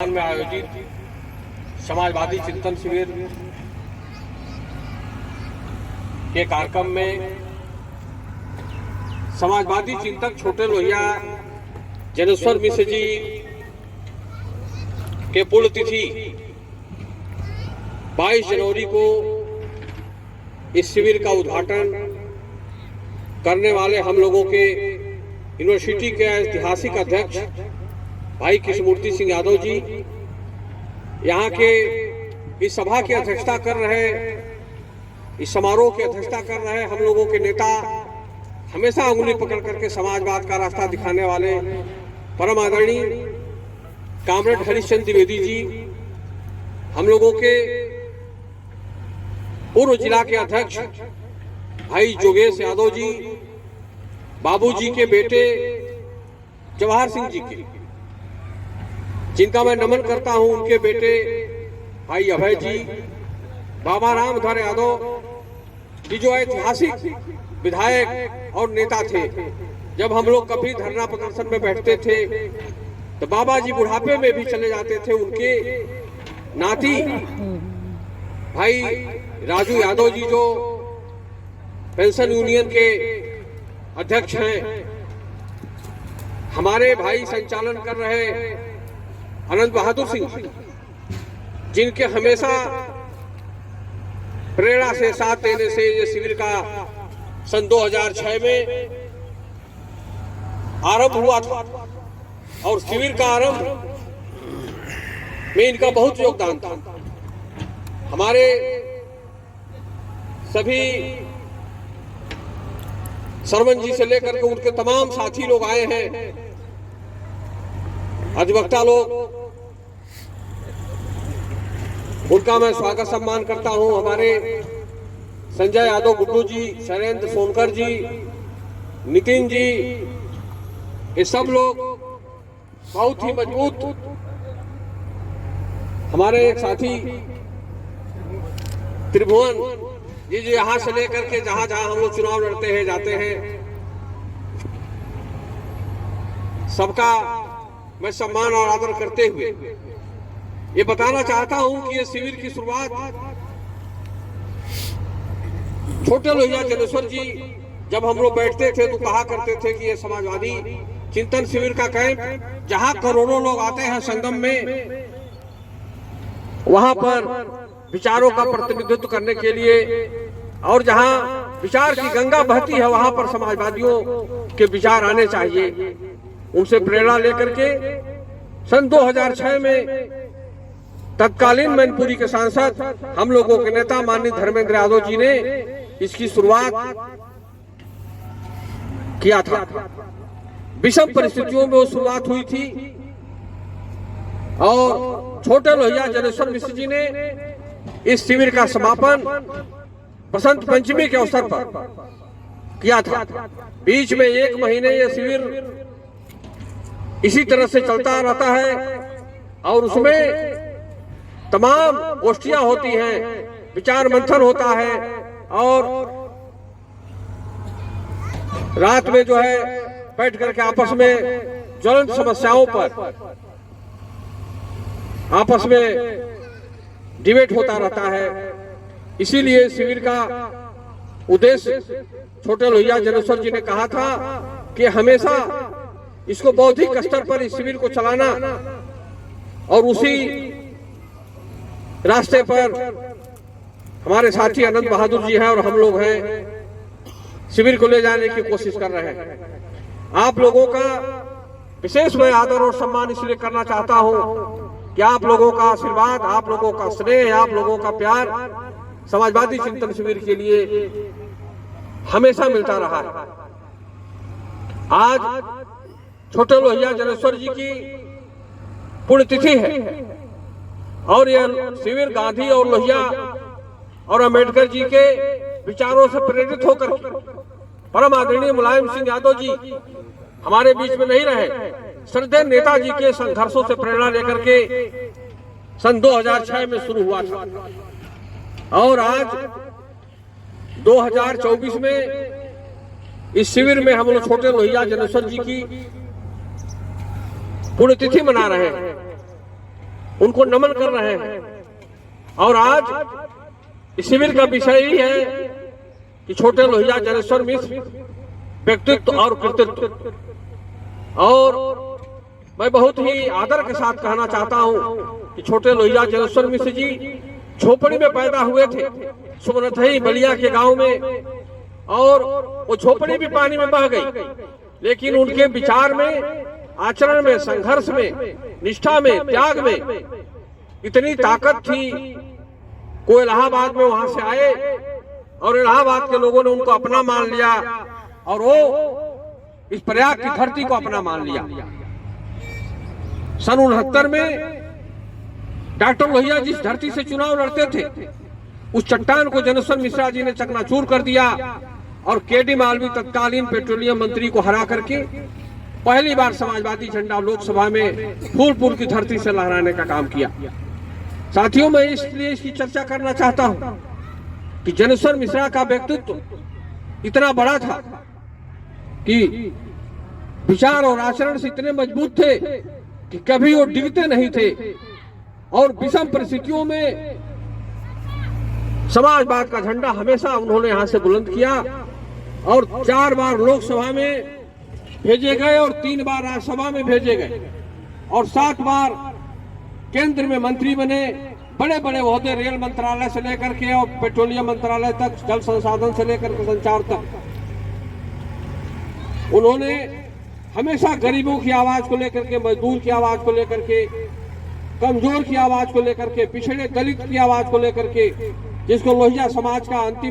में आयोजित समाजवादी चिंतन शिविर के कार्यक्रम में समाजवादी चिंतक छोटे लोहिया जनेश्वर मिश्र जी के पुण्यतिथि 22 जनवरी को इस शिविर का उद्घाटन करने वाले हम लोगों के यूनिवर्सिटी के ऐतिहासिक अध्यक्ष भाई कृष्णमूर्ति सिंह यादव जी यहाँ के इस सभा की अध्यक्षता कर रहे, इस समारोह की अध्यक्षता कर रहे हम लोगों के नेता, हमेशा उंगली पकड़ करके समाजवाद का रास्ता दिखाने वाले परम आदरणीय कामरेड हरिश्चंद्र द्विवेदी जी, हम लोगों के पूर्व जिला के अध्यक्ष भाई जोगेश यादव जी, बाबूजी के बेटे जवाहर सिंह जी के, जिनका मैं नमन करता हूं, उनके बेटे भाई अभय जी, बाबा रामधर यादव जी जो ऐतिहासिक विधायक और नेता थे। जब हम लोग कभी धरना प्रदर्शन में बैठते थे तो बाबा जी बुढ़ापे में भी चले जाते थे। उनके नाती भाई राजू यादव जी जो पेंशन यूनियन के अध्यक्ष हैं, हमारे भाई संचालन कर रहे अनंत बहादुर सिंह, जिनके हमेशा प्रेरणा से साथ देने से ये शिविर का सन 2006 में आरंभ हुआ था और शिविर का आरंभ में इनका बहुत योगदान था। हमारे सभी सरवन जी से लेकर के उनके तमाम साथी लोग आए हैं, अधिवक्ता लोग, उनका मैं स्वागत सम्मान करता हूं। हमारे संजय यादव गुड्डू जी, शैलेंद्र सोनकर जी, नितिन जी, ये सब लोग बहुत ही मजबूत। हमारे एक साथी त्रिभुवन जी जो यहां से लेकर के जहां जहां हम लोग चुनाव लड़ते हैं जाते हैं, सबका मैं सम्मान और आदर करते हुए ये बताना चाहता हूं कि ये शिविर की शुरुआत छोटे लोहिया जनेश्वर जी जब हम लोग बैठते थे तो कहा करते थे कि ये समाजवादी चिंतन शिविर का कैंप जहां करोड़ों लोग आते हैं संगम में, वहां पर विचारों का प्रतिनिधित्व करने के लिए, और जहां विचार की गंगा बहती है वहां पर समाजवादियों के विचार आने चाहिए। उनसे प्रेरणा लेकर के सन 2006 में तत्कालीन मैनपुरी के सांसद, हम लोगों के नेता माननीय धर्मेंद्र यादव जी ने इसकी शुरुआत किया था। विषम परिस्थितियों में वो शुरुआत हुई थी और छोटे लोहिया जनेश्वर मिश्र जी ने इस शिविर का समापन बसंत पंचमी के अवसर पर किया था। बीच में 1 महीने ये शिविर इसी तरह से चलता रहता है और उसमें तमाम गोष्ठियां होती हैं, विचार मंथन होता है और रात में जो है बैठ करके आपस में ज्वलंत समस्याओं पर आपस में डिबेट होता रहता है। इसीलिए शिविर का उद्देश्य छोटे लोहिया जनेश्वर जी ने कहा था कि हमेशा इसको बौद्धिक स्तर पर इस शिविर को चलाना और उसी रास्ते पर हमारे साथी अनंत बहादुर जी हैं और हम लोग हैं, शिविर को ले जाने की कोशिश कर रहे हैं। आप लोगों का विशेष मैं आदर और सम्मान इसलिए करना चाहता हूं कि आप लोगों का आशीर्वाद, आप लोगों का स्नेह, आप लोगों का प्यार समाजवादी चिंतन शिविर के लिए हमेशा मिलता रहा है। आज छोटे लोहिया जनेश्वर जी की पुण्यतिथि है और यह शिविर गांधी और लोहिया और अंबेडकर जी के विचारों से प्रेरित होकर परम आदरणीय मुलायम सिंह यादव जी हमारे बीच में नहीं रहे, श्रद्धेय नेताजी के संघर्षों से प्रेरणा लेकर के सन 2006 में शुरू हुआ था और आज 2024 में इस शिविर में हम लोग छोटे लोहिया जनेश्वर जी की पुण्यतिथि मना रहे हैं। उनको नमन कर रहे हैं। और आज इस शिविर का विषय ही है कि छोटे लोहिया जनेश्वर मिश्र व्यक्तित्व और कृतित्व। और मैं बहुत ही आदर के साथ कहना चाहता हूं कि छोटे लोहिया जनेश्वर मिश्र जी झोपड़ी में पैदा हुए थे, सुमनथई बलिया के गांव में, और वो झोपड़ी भी पानी में बह गई, लेकिन उनके विचार में, आचरण में, संघर्ष में, निष्ठा में, त्याग में इतनी ताकत थी। वो इलाहाबाद में वहां से आए और इलाहाबाद के लोगों ने उनको अपना मान लिया और वो इस प्रयाग की धरती को अपना मान लिया। सन 69 में डॉक्टर लोहिया जिस धरती से चुनाव लड़ते थे, उस चट्टान को जनेश्वर मिश्रा जी ने चकनाचूर कर दिया और केडी मालवीय तत्कालीन पेट्रोलियम मंत्री को हरा करके पहली बार समाजवादी झंडा लोकसभा में फूलपुर की धरती से लहराने का काम किया। साथियों, मैं इसलिए इसकी चर्चा करना चाहता हूं कि जनेश्वर मिश्रा का व्यक्तित्व इतना बड़ा था कि विचार और आचरण से इतने मजबूत थे कि कभी वो डिगते नहीं थे और विषम परिस्थितियों में समाजवाद का झंडा हमेशा उन्होंने यहां से बुलंद किया। और 4 बार लोकसभा में भेजे गए और 3 बार राज्यसभा में भेजे गए और 7 बार केंद्र में मंत्री बने। बड़े बड़े ओहदे रेल मंत्रालय से लेकर के और पेट्रोलियम मंत्रालय तक, जल संसाधन से लेकर के संचार तक। उन्होंने हमेशा गरीबों की आवाज को लेकर के, मजदूर की आवाज को लेकर के, कमजोर की आवाज को लेकर के, पिछड़े दलित की आवाज को लेकर के, जिसको लोहिया समाज का अंतिम